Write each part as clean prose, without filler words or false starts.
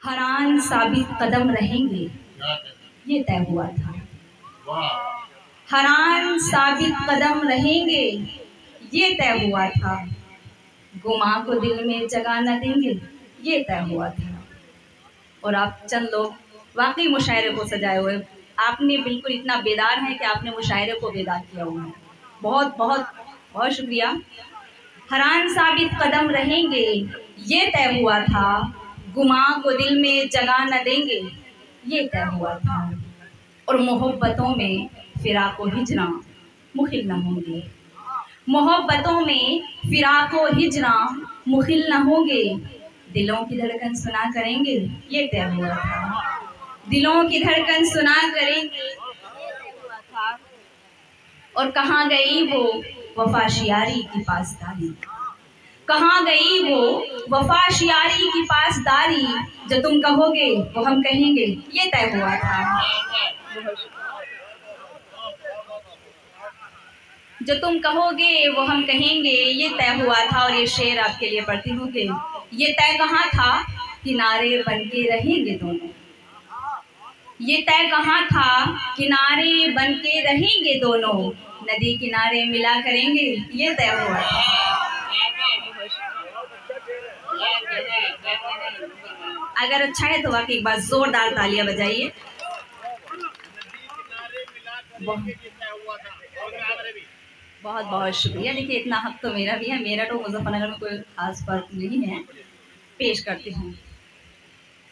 हरान साबित कदम रहेंगे ये तय हुआ था। हरान साबित कदम रहेंगे ये तय हुआ था। गुमा को दिल में जगह न देंगे ये तय हुआ था। और आप चंद लोग वाकई मुशायरे को सजाए हुए, आपने बिल्कुल इतना बेदार है कि आपने मुशायरे को बेदार किया हुआ है। बहुत बहुत बहुत शुक्रिया। हरान साबित कदम रहेंगे ये तय हुआ था। गुमा को दिल में जगह न देंगे ये तय हुआ था। और मोहब्बतों में फिराको हिजरा मुखिल न होंगे। मोहब्बतों में फिराको हिजरा मुखिल न होंगे। दिलों की धड़कन सुना करेंगे ये तय हुआ था। दिलों की धड़कन सुना करेंगे ये तय हुआ था। और कहाँ गई वो वफाशियारी की पासदारी। कहाँ गई वो वफाशियारी की पासदारी। जो तुम कहोगे वो हम कहेंगे ये तय हुआ था। जो तुम कहोगे वो हम कहेंगे ये तय हुआ था। और ये शेर आपके लिए पढ़ती हूँ कि ये तय कहाँ था किनारे बनके रहेंगे दोनों। ये तय कहाँ था किनारे बनके रहेंगे दोनों। नदी किनारे मिला करेंगे ये तय हुआ था। अगर अच्छा है तो वाकई एक बार जोरदार तालियां बजाइए। बहुत बहुत शुक्रिया। देखिए इतना हक तो मेरा भी है। मेरा तो मुजफ्फरनगर में कोई खास फर्क नहीं है। पेश करती हूँ।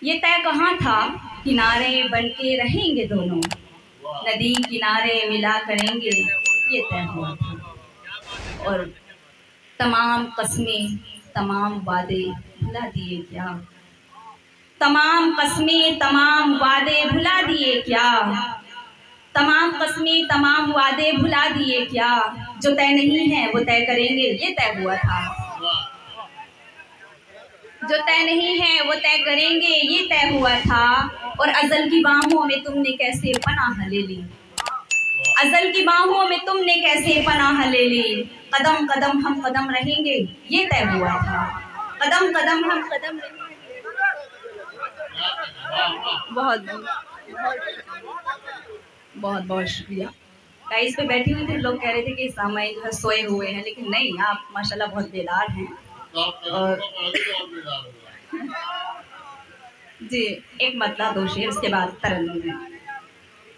ये तय कहाँ था किनारे बनके रहेंगे दोनों। नदी किनारे मिला करेंगे ये तय हुआ था। और तमाम कस्में तमाम वादे भुला दिए क्या। तमाम कस्में तमाम वादे भुला दिए क्या। तमाम कस्में तमाम वादे भुला दिए क्या। जो तय नहीं है वो तय करेंगे ये तय हुआ था। जो तय नहीं है वो तय करेंगे ये तय हुआ था। और अजल की बाहों में तुमने कैसे पनाह ले ली। अजल की बाहों में तुमने कैसे पनाह ले ली। कदम कदम हम कदम रहेंगे ये तय हुआ था। कदम कदम हम कदम रहेंगे। बहुत बहुत बहुत शुक्रिया। गाइस पे बैठी हुई थी, लोग कह रहे थे कि सामाइन जो है सोए हुए हैं, लेकिन नहीं, आप माशाल्लाह बहुत बेदार हैं। और जी एक मतला दो शेर उसके बाद तरन्नुम है।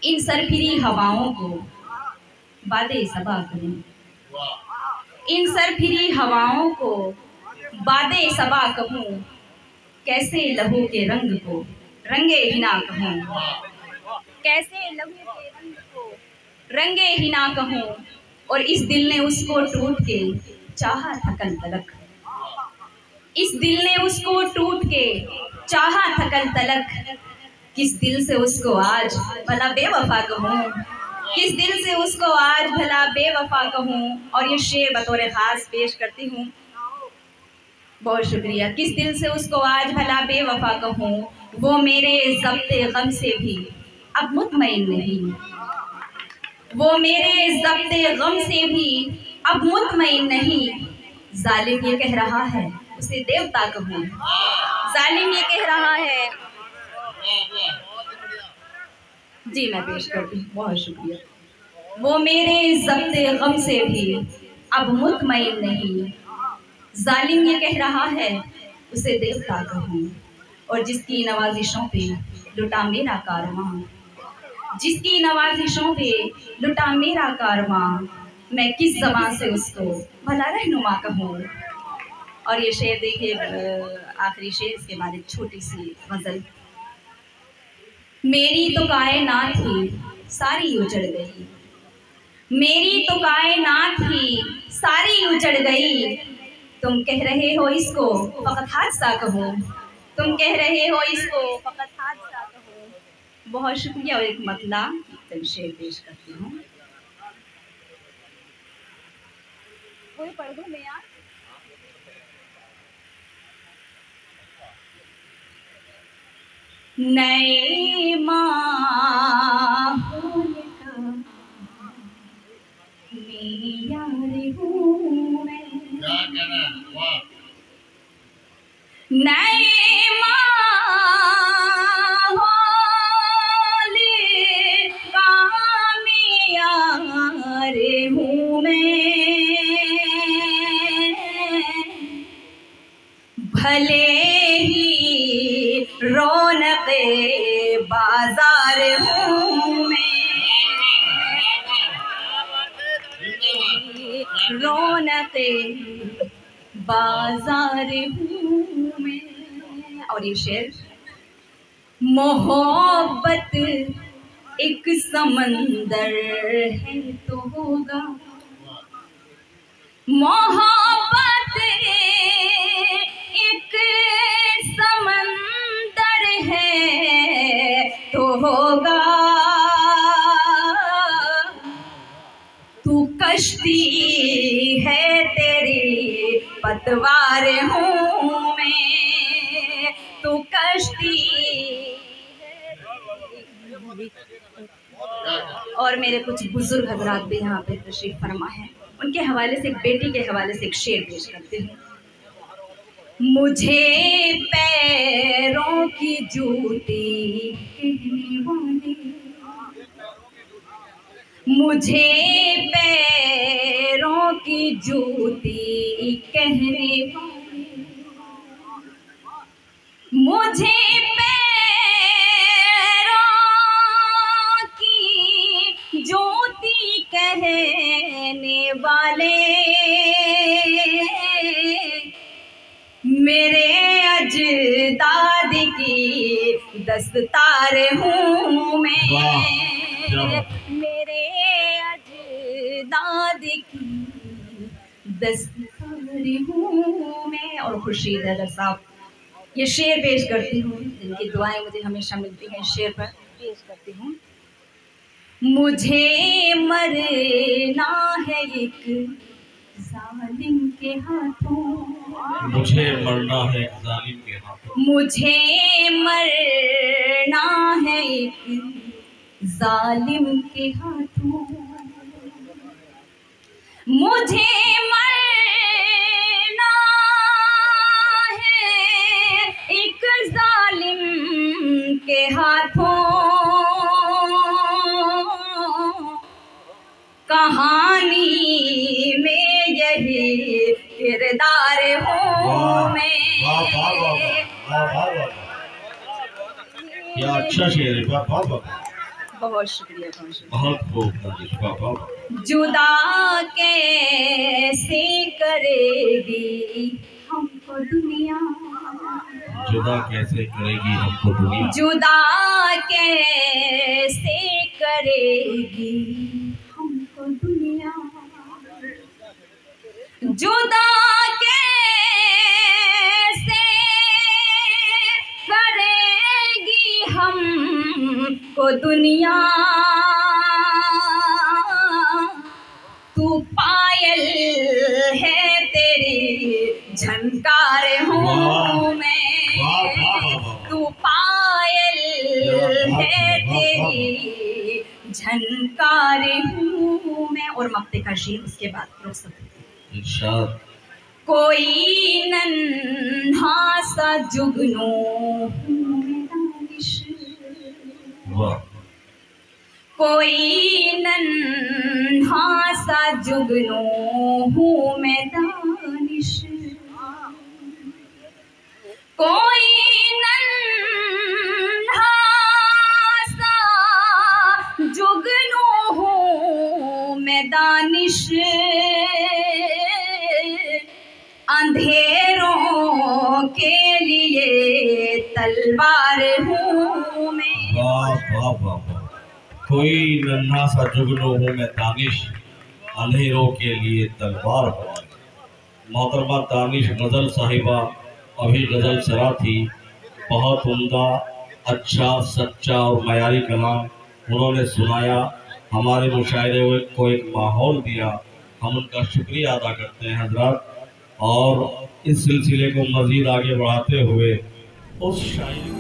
इन सरफिरी हवाओं को बादे सबा कहूं। इन सरफिरी हवाओं को बादे सबा कहूं। कैसे लहू के रंग को रंगे हिना कहूं। कैसे लहू के रंग को रंगे हिना कहूं। और इस दिल ने उसको टूट के चाहा थकल तलक। इस दिल ने उसको टूट के चाहा थकल तलक। किस दिल से उसको आज भला बेवफा कहूं। किस दिल से उसको आज भला बेवफा कहूं। और ये शेर बतौर खास पेश करती हूँ। बहुत शुक्रिया। किस दिल से उसको आज भला बेवफा कहूं। वो मेरे ज़ब्ते गम से भी अब मुतमईन नहीं। वो मेरे ज़ब्ते गम से भी अब मुतमईन नहीं। जालिम ये कह रहा है उसे देवता कहूं। जालिम ये कह रहा है। जी मैं पेश करती हूँ। बहुत शुक्रिया। वो मेरे ज़ब्ते गम से भी अब मुतमईन नहीं। जालिम ये कह रहा है उसे देवता कहूं। और जिसकी नवाजिशों पे लुटा मेरा कारवां। जिसकी नवाजिशों पे लुटा मेरा कारवां। मैं किस ज़बान से उसको भला रहनुमा कहूं। और ये शेर देखिए आखिरी शेर, इसके बाद एक छोटी सी गजल। मेरी तो कायनात ही सारी उजड़ गई। मेरी तो कायनात ही सारी उजड़ गई। तुम कह रहे हो इसको फकत हादसा कहो। तुम कह रहे हो इसको फकत हादसा कहो। बहुत शुक्रिया। और एक मतला शेर पेश करती हूँ। कोई पढ़ दूं मैं यार। नए माहौल का मेरी यार हूँ मैं। नए बाजार हूँ मैं, रौनके बाजार हूँ मैं। और ये शेर, मोहब्बत एक समंदर है तो होगा, मोहब्बत एक समंदर है तो होगा, तू कश्ती है तेरी पतवार हूँ मैं, तू कश्ती। और मेरे कुछ बुजुर्ग हजरात भी यहाँ पे तशरीफ फरमा है, उनके हवाले से, एक बेटी के हवाले से एक शेर पेश करती हूँ। मुझे पैरों की जूती कहने वाले, मुझे पैरों की जूती कहने वाले, मुझे ज्योति कहने वाले, मेरे अजदाद की दस्तार हूँ मैं, मेरे अजदाद की दस्तार हूँ मैं। और खुर्शीद हैदर साहब, ये शेर पेश करती हूँ, जिनकी दुआएं मुझे हमेशा मिलती हैं, शेर पर पेश करती हूँ। मुझे मरना है एक जालिम के हाथों, मुझे मरना है एक जालिम के हाथों, मुझे मरना है एक जालिम के हाथों, मुझे मरना है एक जालिम के हाथों, कहानी में यही किरदार हूँ मैं। क्या अच्छा शेर है, बहुत शुक्रिया, बहुत खूब। जुदा कैसे करेगी हमको दुनिया, जुदा कैसे करेगी हमको दुनिया, जुदा कैसे करेगी हमको दुनिया, जुदा कैसे करेगी हमको दुनिया, तू पायल है तेरी झनकार हूँ मैं, तू पायल है तेरी झनकार हूँ मैं। और मक्ते का शेर उसके बाद रुखसत। कोई नन्हा सा जुगनू हूँ मैं दानिश, कोई नन्हा सा जुगनू हूँ मैं दानिश, कोई नन्हा सा जुगनू हूँ मैं दानिश, अंधेरों के लिए तलवार हूँ मैं। वाह वाह वाह, कोई नन्हा सा जुगनू हूँ मैं दानिश, अंधेरों के लिए तलवार हूँ। मोहतरमा दानिश गज़ल साहिबा अभी गज़ल सरा थी, बहुत उम्दा, अच्छा, सच्चा और मयारी कलाम उन्होंने सुनाया, हमारे मुशायरे को एक माहौल दिया। हम उनका शुक्रिया अदा करते हैं हजरात, और इस सिलसिले को मज़ीद आगे बढ़ाते हुए उस शायरी